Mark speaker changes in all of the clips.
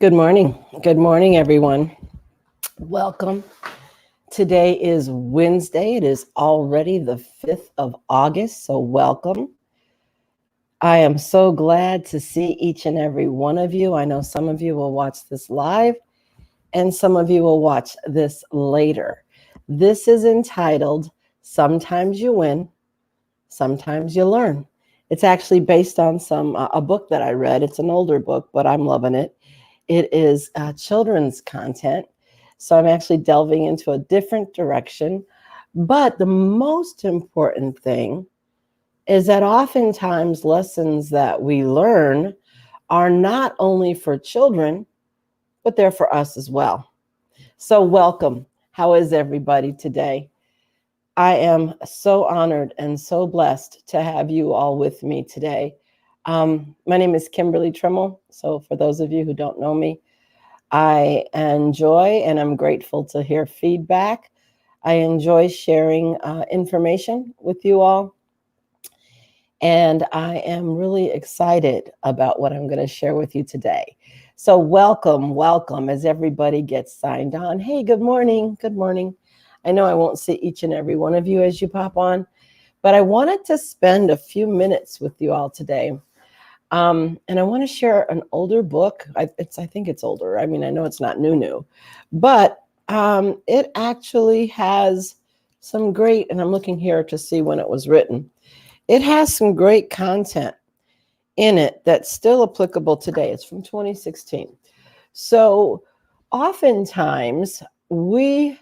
Speaker 1: Good morning. Good morning, everyone. Welcome. Today is Wednesday. It is already the 5th of August, so welcome. I am so glad to see each and every one of you. I know some of you will watch this live and some of you will watch this later. This is entitled Sometimes You Win, Sometimes You Learn. It's actually based on a book that I read. It's an older book, but I'm loving it. It is children's content. So I'm actually delving into a different direction. But the most important thing is that oftentimes lessons that we learn are not only for children, but they're for us as well. So welcome. How is everybody today? I am so honored and so blessed to have you all with me today. My name is Kimberly Trimmel. So for those of you who don't know me, I enjoy and I'm grateful to hear feedback. I enjoy sharing information with you all. And I am really excited about what I'm going to share with you today. So welcome as everybody gets signed on. Hey, good morning. Good morning. I know I won't see each and every one of you as you pop on, but I wanted to spend a few minutes with you all today. And I want to share an older book. I think it's older. I mean, I know it's not new, but it actually has some great, and I'm looking here to see when it was written. It has some great content in it that's still applicable today. It's from 2016. So oftentimes we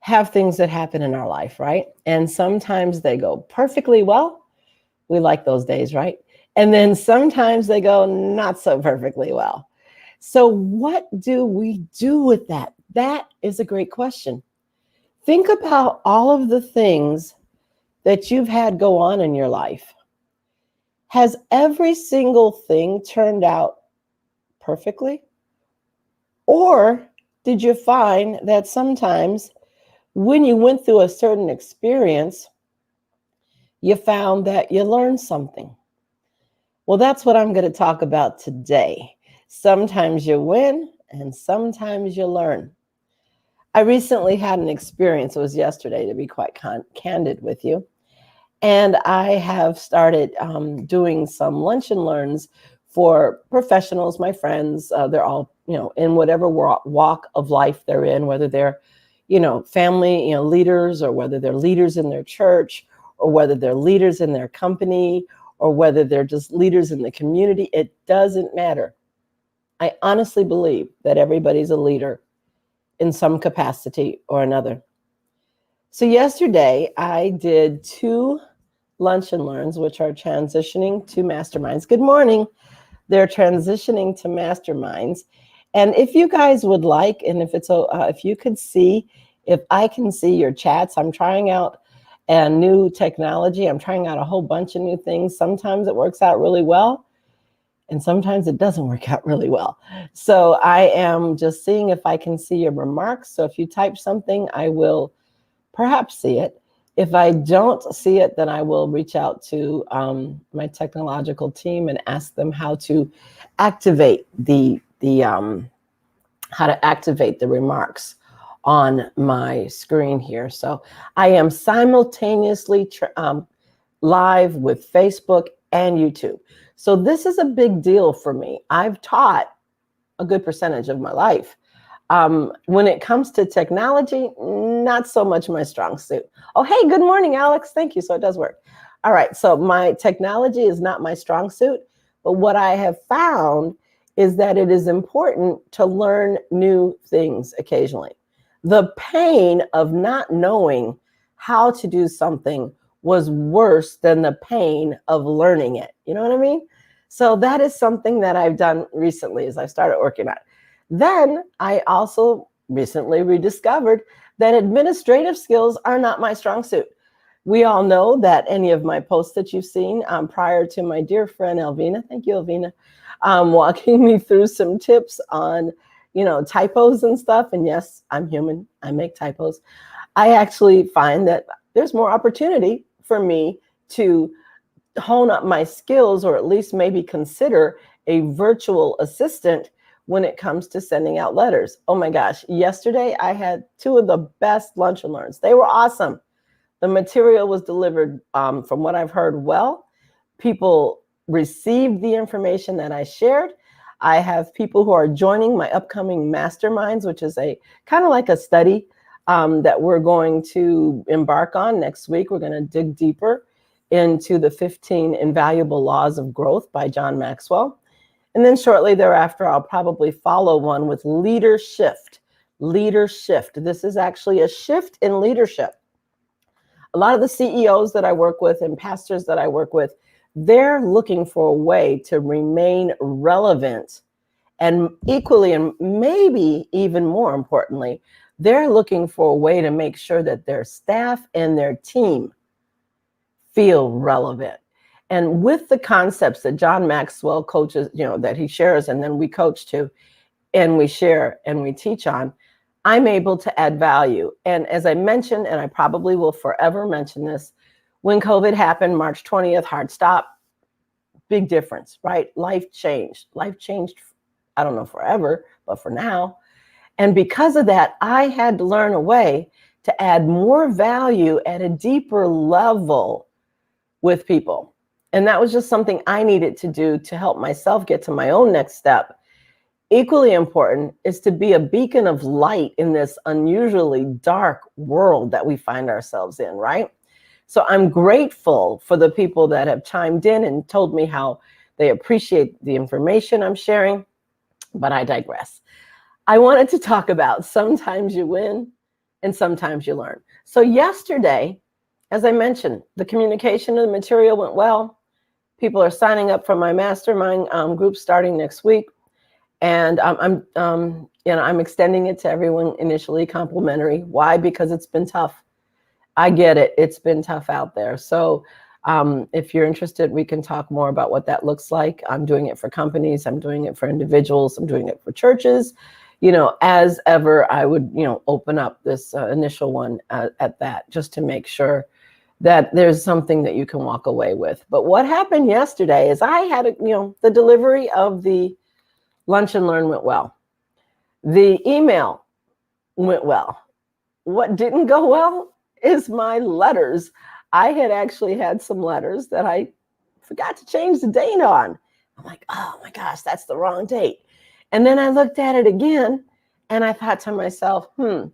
Speaker 1: have things that happen in our life, right? And sometimes they go perfectly well. We like those days, right? And then sometimes they go not so perfectly well. So what do we do with that? That is a great question. Think about all of the things that you've had go on in your life. Has every single thing turned out perfectly? Or did you find that sometimes when you went through a certain experience, you found that you learned something? Well, that's what I'm going to talk about today. Sometimes you win and sometimes you learn. I recently had an experience, it was yesterday to be quite candid with you. And I have started doing some lunch and learns for professionals, my friends. They're all, in whatever walk of life they're in, whether they're, family, leaders, or whether they're leaders in their church, or whether they're leaders in their company, or whether they're just leaders in the community. It doesn't matter. I honestly believe that everybody's a leader in some capacity or another. So yesterday I did 2 lunch and learns, which are transitioning to masterminds. Good morning. They're transitioning to masterminds. And if you guys would like, and if you could see, if I can see your chats, I'm trying out a new technology. I'm trying out a whole bunch of new things. Sometimes it works out really well, and sometimes it doesn't work out really well. So I am just seeing if I can see your remarks. So if you type something, I will perhaps see it. If I don't see it, then I will reach out to my technological team and ask them how to activate the remarks on my screen here. So I am simultaneously live with Facebook and YouTube. So this is a big deal for me. I've taught a good percentage of my life. When it comes to technology, not so much my strong suit. Oh, hey, good morning, Alex. Thank you. So it does work. All right. So my technology is not my strong suit, but what I have found is that it is important to learn new things occasionally. The pain of not knowing how to do something was worse than the pain of learning it. You know what I mean? So that is something that I've done recently as I started working on it. Then I also recently rediscovered that administrative skills are not my strong suit. We all know that any of my posts that you've seen prior to my dear friend Elvina, thank you, Elvina, walking me through some tips on, typos and stuff. And yes, I'm human. I make typos. I actually find that there's more opportunity for me to hone up my skills, or at least maybe consider a virtual assistant when it comes to sending out letters. Oh my gosh, yesterday I had two of the best lunch and learns. They were awesome. The material was delivered, from what I've heard, well. People received the information that I shared. I have people who are joining my upcoming masterminds, which is a kind of like a study that we're going to embark on next week. We're going to dig deeper into the 15 Invaluable Laws of Growth by John Maxwell. And then shortly thereafter, I'll probably follow one with leadership. Leadership. This is actually a shift in leadership. A lot of the CEOs that I work with and pastors that I work with, they're looking for a way to remain relevant. And equally, and maybe even more importantly, they're looking for a way to make sure that their staff and their team feel relevant. And with the concepts that John Maxwell coaches, that he shares, and then we coach to, and we share and we teach on, I'm able to add value. And as I mentioned, and I probably will forever mention this, when COVID happened, March 20th, hard stop, big difference, right? Life changed. I don't know forever, but for now. And because of that, I had to learn a way to add more value at a deeper level with people. And that was just something I needed to do to help myself get to my own next step. Equally important is to be a beacon of light in this unusually dark world that we find ourselves in, right? So I'm grateful for the people that have chimed in and told me how they appreciate the information I'm sharing, but I digress. I wanted to talk about sometimes you win and sometimes you learn. So yesterday, as I mentioned, the communication of the material went well. People are signing up for my mastermind group starting next week. And I'm extending it to everyone initially complimentary. Why? Because it's been tough. I get it. It's been tough out there. So if you're interested, we can talk more about what that looks like. I'm doing it for companies. I'm doing it for individuals. I'm doing it for churches. As ever, I would, open up this initial one at that, just to make sure that there's something that you can walk away with. But what happened yesterday is I had, the delivery of the Lunch and Learn went well. The email went well. What didn't go well is my letters. I had actually had some letters that I forgot to change the date on. I'm like, oh my gosh, that's the wrong date. And then I looked at it again and I thought to myself, all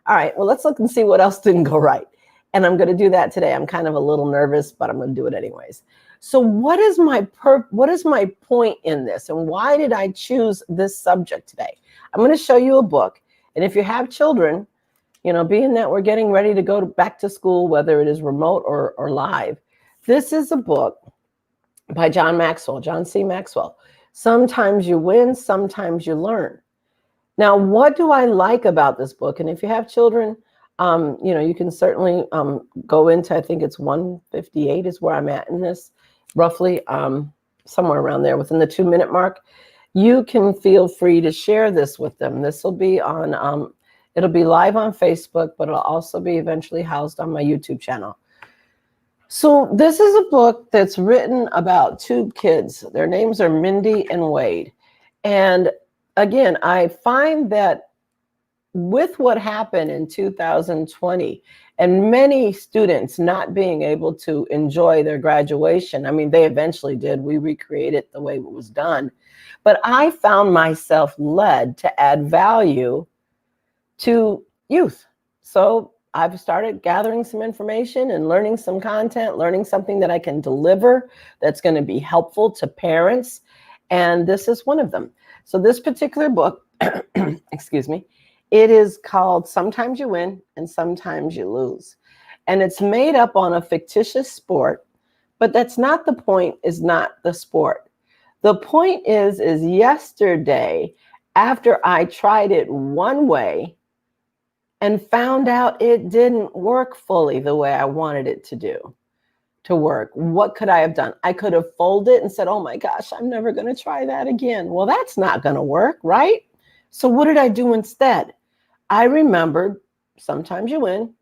Speaker 1: right, well, let's look and see what else didn't go right. And I'm going to do that today. I'm kind of a little nervous, but I'm going to do it anyways. So what is my point in this? And why did I choose this subject today? I'm going to show you a book. And if you have children, being that we're getting ready to go back to school, whether it is remote or live, this is a book by John C. Maxwell. Sometimes you win, sometimes you learn. Now, what do I like about this book? And if you have children, you can certainly go into, I think it's 158 is where I'm at in this, roughly somewhere around there within the 2-minute mark. You can feel free to share this with them. This will be on, it'll be live on Facebook, but it'll also be eventually housed on my YouTube channel. So this is a book that's written about two kids. Their names are Mindy and Wade. And again, I find that with what happened in 2020 and many students not being able to enjoy their graduation, I mean, they eventually did. We recreated the way it was done. But I found myself led to add value to youth. So I've started gathering some information and learning some content, learning something that I can deliver that's going to be helpful to parents. And this is one of them. So this particular book, excuse me, it is called Sometimes You Win and Sometimes You Lose. And it's made up on a fictitious sport, but that's not the point, is not the sport. The point is yesterday, after I tried it one way and found out it didn't work fully the way I wanted it to work, what could I have done? I could have folded and said, oh my gosh, I'm never going to try that again. Well, that's not going to work, right? So what did I do instead? I remembered sometimes you win,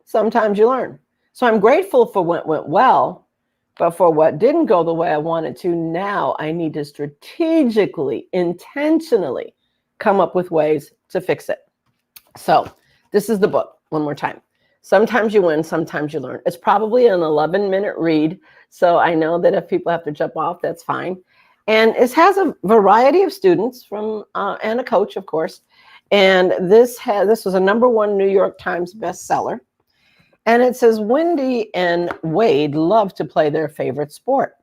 Speaker 1: sometimes you learn. So I'm grateful for what went well, But for what didn't go the way I wanted to, now I need to strategically, intentionally come up with ways to fix it. So this is the book, one more time. Sometimes you win, sometimes you learn. It's probably an 11-minute read. So I know that if people have to jump off, that's fine. And it has a variety of students from and a coach, of course. And this was a #1 New York Times bestseller. And it says Wendy and Wade love to play their favorite sport,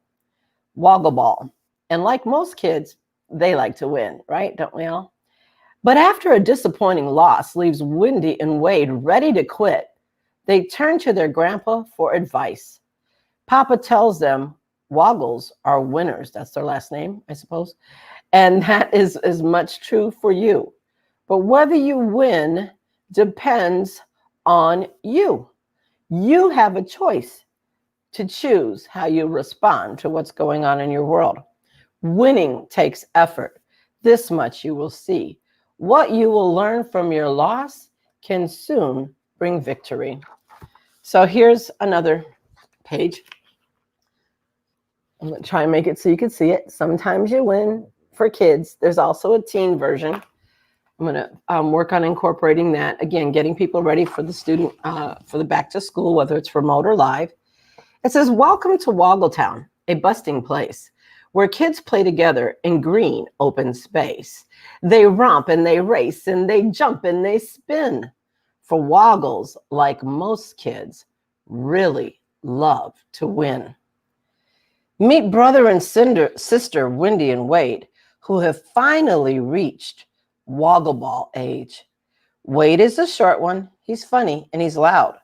Speaker 1: woggle ball. And like most kids, they like to win, right? Don't we all? But after a disappointing loss leaves Wendy and Wade ready to quit, they turn to their grandpa for advice. Papa tells them Woggles are winners. That's their last name, I suppose. And that is as much true for you. But whether you win depends on you. You have a choice to choose how you respond to what's going on in your world. Winning takes effort. This much you will see. What you will learn from your loss can soon bring victory. So here's another page. I'm going to try and make it so you can see it. Sometimes you win for kids. There's also a teen version. I'm going to work on incorporating that. Again, getting people ready for the student, for the back to school, whether it's remote or live. It says, welcome to Woggletown, a busting place where kids play together in green open space. They romp and they race and they jump and they spin. For Woggles, like most kids, really love to win. Meet brother and sister Wendy and Wade, who have finally reached woggle ball age. Wade is the short one. He's funny and he's loud.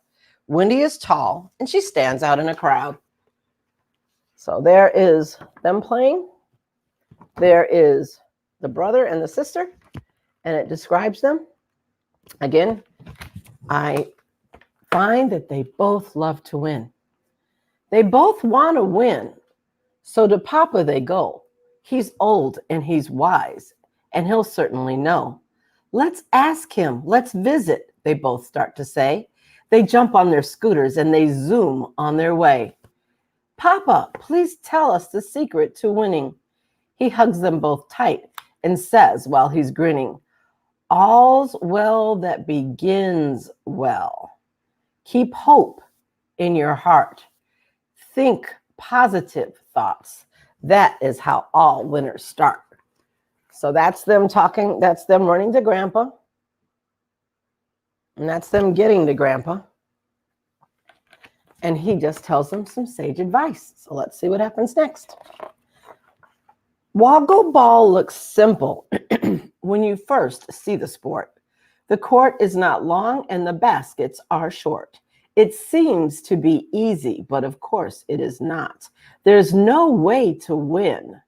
Speaker 1: Wendy is tall and she stands out in a crowd. So there is them playing. There is the brother and the sister, and it describes them. Again, I find that they both love to win. They both want to win. So to Papa they go. He's old and he's wise, and he'll certainly know. Let's ask him. Let's visit, they both start to say. They jump on their scooters and they zoom on their way. Papa, please tell us the secret to winning. He hugs them both tight and says while he's grinning, all's well that begins well. Keep hope in your heart. Think positive thoughts. That is how all winners start. So that's them talking. That's them running to Grandpa. And that's them getting to Grandpa. And he just tells them some sage advice. So let's see what happens next. Woggle ball looks simple when you first see the sport. The court is not long and the baskets are short. It seems to be easy, but of course it is not. There's no way to win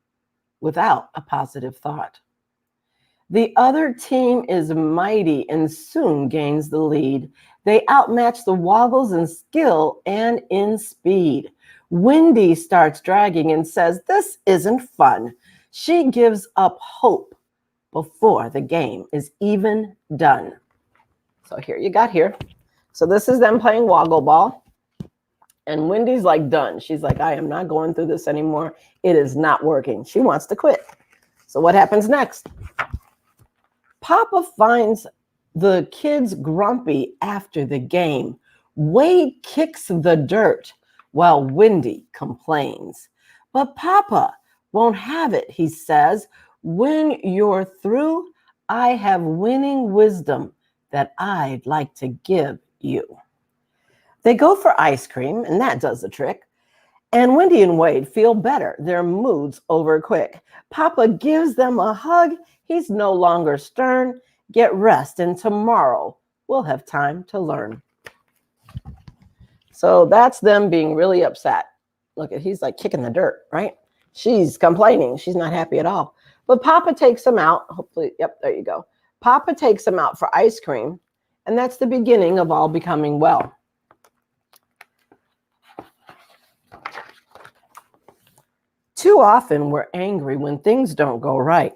Speaker 1: without a positive thought. The other team is mighty and soon gains the lead. They outmatch the Woggles in skill and in speed. Wendy starts dragging and says, this isn't fun. She gives up hope before the game is even done. So here you got here. So this is them playing woggle ball. And Wendy's like done. She's like, I am not going through this anymore. It is not working. She wants to quit. So what happens next? Papa finds the kids grumpy after the game. Wade kicks the dirt while Wendy complains. But Papa won't have it, he says. When you're through, I have winning wisdom that I'd like to give you. They go for ice cream, and that does the trick. And Wendy and Wade feel better. Their mood's over quick. Papa gives them a hug. He's no longer stern. Get rest, and tomorrow we'll have time to learn. So that's them being really upset. Look at, he's like kicking the dirt, right? She's complaining. She's not happy at all. But Papa takes them out. Hopefully, yep, there you go. Papa takes them out for ice cream, and that's the beginning of all becoming well. Too often we're angry when things don't go right.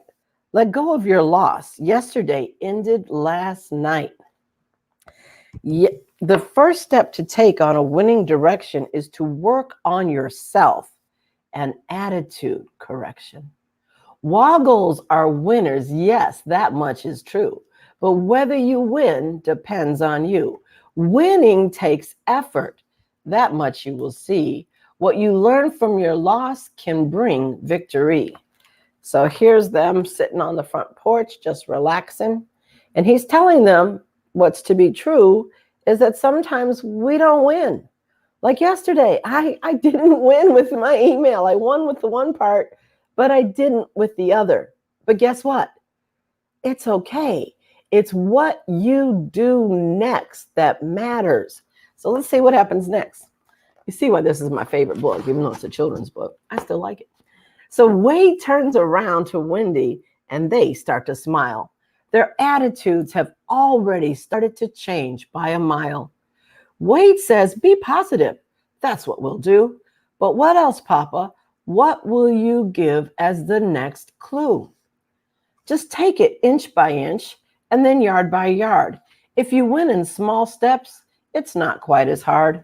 Speaker 1: Let go of your loss. Yesterday ended last night. The first step to take on a winning direction is to work on yourself and attitude correction. Woggles are winners. Yes, that much is true. But whether you win depends on you. Winning takes effort. That much you will see. What you learn from your loss can bring victory. So here's them sitting on the front porch, just relaxing. And he's telling them what's to be true is that sometimes we don't win. Like yesterday, I didn't win with my email. I won with the one part, but I didn't with the other. But guess what? It's okay. It's what you do next that matters. So let's see what happens next. You see why this is my favorite book, even though it's a children's book. I still like it. So Wade turns around to Wendy and they start to smile. Their attitudes have already started to change by a mile. Wade says, be positive. That's what we'll do. But what else, Papa? What will you give as the next clue? Just take it inch by inch and then yard by yard. If you win in small steps, it's not quite as hard.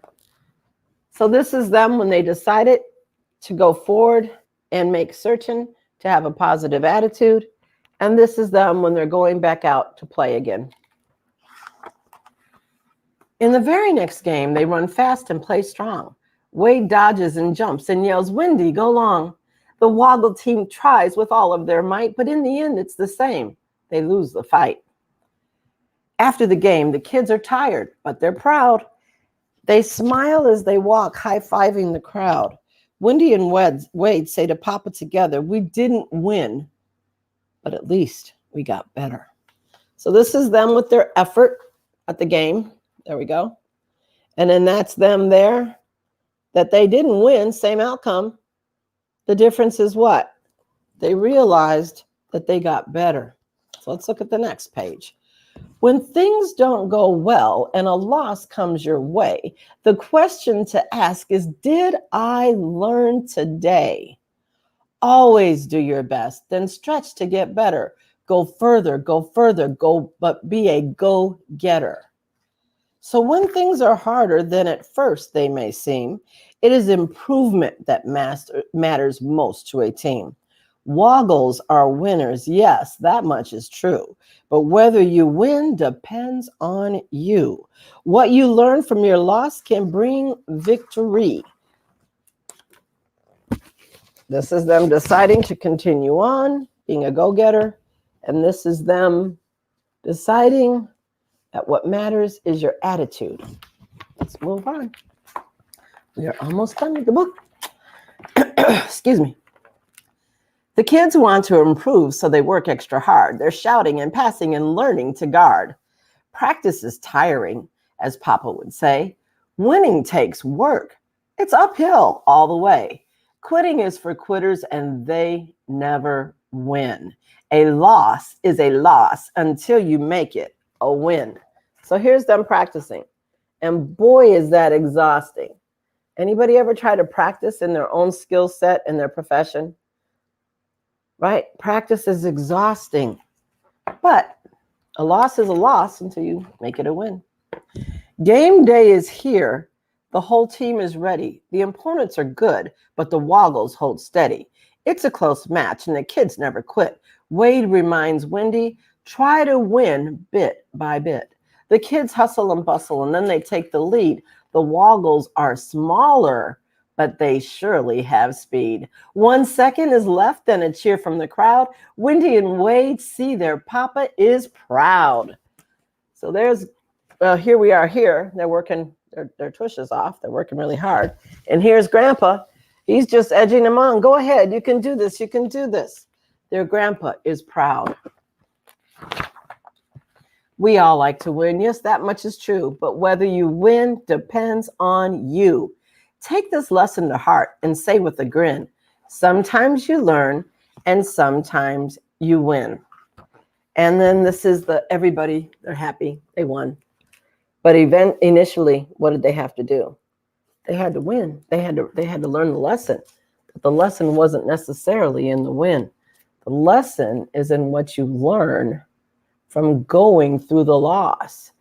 Speaker 1: So this is them when they decided to go forward and make certain to have a positive attitude. And this is them when they're going back out to play again. In the very next game, they run fast and play strong. Wade dodges and jumps and yells, Wendy, go long. The Woggle team tries with all of their might, but in the end, it's the same. They lose the fight. After the game, the kids are tired, but they're proud. They smile as they walk, high-fiving the crowd. Wendy and Wade say to Papa together, we didn't win, but at least we got better. So this is them with their effort at the game. There we go. And then that's them there, that they didn't win, same outcome. The difference is what? They realized that they got better. So let's look at the next page. When things don't go well and a loss comes your way, the question to ask is, did I learn today? Always do your best, then stretch to get better. Go further, go, but be a go-getter. So when things are harder than at first they may seem, it is improvement that matters most to a team. Woggles are winners. Yes, that much is true. But whether you win depends on you. What you learn from your loss can bring victory. This is them deciding to continue on, being a go-getter. And this is them deciding that what matters is your attitude. Let's move on. We are almost done with the book. Excuse me. The kids want to improve, so they work extra hard. They're shouting and passing and learning to guard. Practice is tiring, as Papa would say. Winning takes work. It's uphill all the way. Quitting is for quitters, and they never win. A loss is a loss until you make it a win. So here's them practicing. And boy, is that exhausting. Anybody ever try to practice in their own skill set in their profession? Right? Practice is exhausting. But a loss is a loss until you make it a win. Game day is here. The whole team is ready. The opponents are good, but the Woggles hold steady. It's a close match, and the kids never quit. Wade reminds Wendy, try to win bit by bit. The kids hustle and bustle, and then they take the lead. The Woggles are smaller, but they surely have speed. 1 second is left, and a cheer from the crowd. Wendy and Wade see their Papa is proud. So there's, here we are here. They're working their tushes off. They're working really hard. And here's Grandpa. He's just edging them on. Go ahead. You can do this. You can do this. Their grandpa is proud. We all like to win. Yes, that much is true. But whether you win depends on you. Take this lesson to heart and say with a grin, sometimes you learn and sometimes you win. And then this is everybody, they're happy, they won. But initially, what did they have to do? They had to win. They had to learn the lesson. But the lesson wasn't necessarily in the win. The lesson is in what you learn from going through the loss.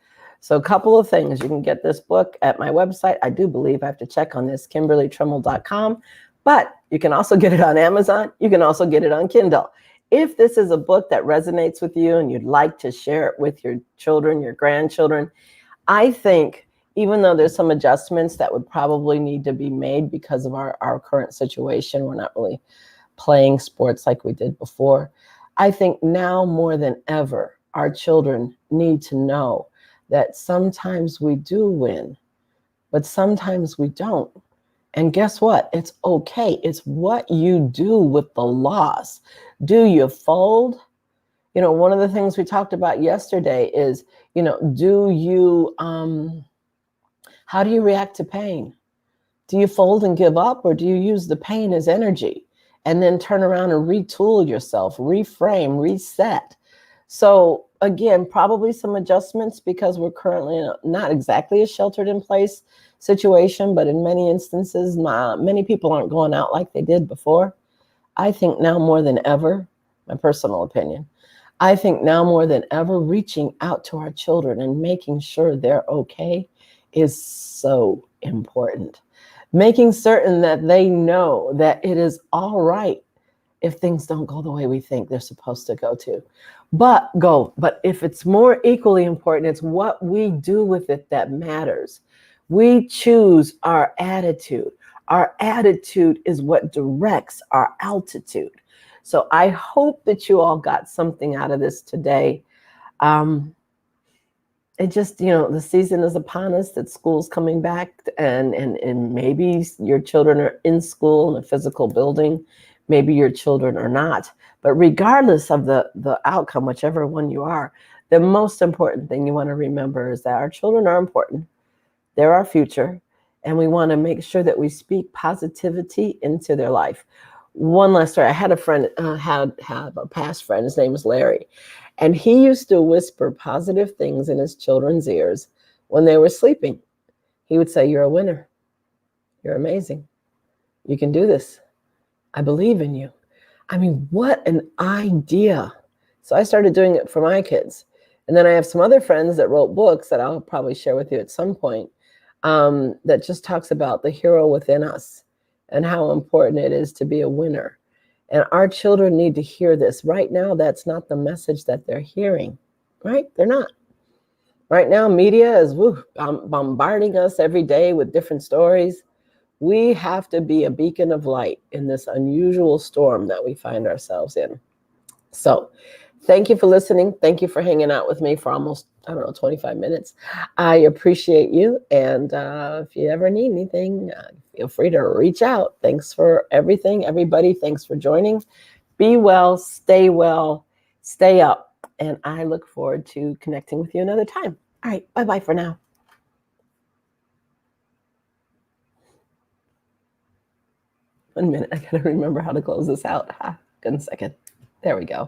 Speaker 1: So a couple of things. You can get this book at my website. I do believe I have to check on this, KimberlyTrimmel.com. But you can also get it on Amazon. You can also get it on Kindle. If this is a book that resonates with you and you'd like to share it with your children, your grandchildren, I think even though there's some adjustments that would probably need to be made because of our current situation, we're not really playing sports like we did before. I think now more than ever, our children need to know that sometimes we do win, but sometimes we don't. And guess what? It's okay. It's what you do with the loss. Do you fold? You know, one of the things we talked about yesterday is, you know, how do you react to pain? Do you fold and give up, or do you use the pain as energy and then turn around and retool yourself, reframe, reset? So again, probably some adjustments because we're currently in not exactly a sheltered in place situation, but in many instances, many people aren't going out like they did before. I think now more than ever, my personal opinion, I think now more than ever, reaching out to our children and making sure they're okay is so important. Making certain that they know that it is all right if things don't go the way we think they're supposed to go to. But if it's more equally important, it's what we do with it that matters. We choose our attitude. Our attitude is what directs our altitude. So I hope that you all got something out of this today. It just, you know, the season is upon us, that school's coming back, and maybe your children are in school in a physical building. Maybe your children are not. But regardless of the outcome, whichever one you are, the most important thing you want to remember is that our children are important. They're our future. And we want to make sure that we speak positivity into their life. One last story. I had a friend, had a past friend, his name was Larry. And he used to whisper positive things in his children's ears when they were sleeping. He would say, "You're a winner. You're amazing. You can do this. I believe in you." I mean, what an idea. So I started doing it for my kids. And then I have some other friends that wrote books that I'll probably share with you at some point, that just talks about the hero within us and how important it is to be a winner. And our children need to hear this. Right now, that's not the message that they're hearing, right? They're not. Right now, media is bombarding us every day with different stories. We have to be a beacon of light in this unusual storm that we find ourselves in. So thank you for listening. Thank you for hanging out with me for almost, 25 minutes. I appreciate you. And if you ever need anything, feel free to reach out. Thanks for everything, everybody. Thanks for joining. Be well, stay up. And I look forward to connecting with you another time. All right. Bye-bye for now. 1 minute. I got to remember how to close this out. 1 second. There we go.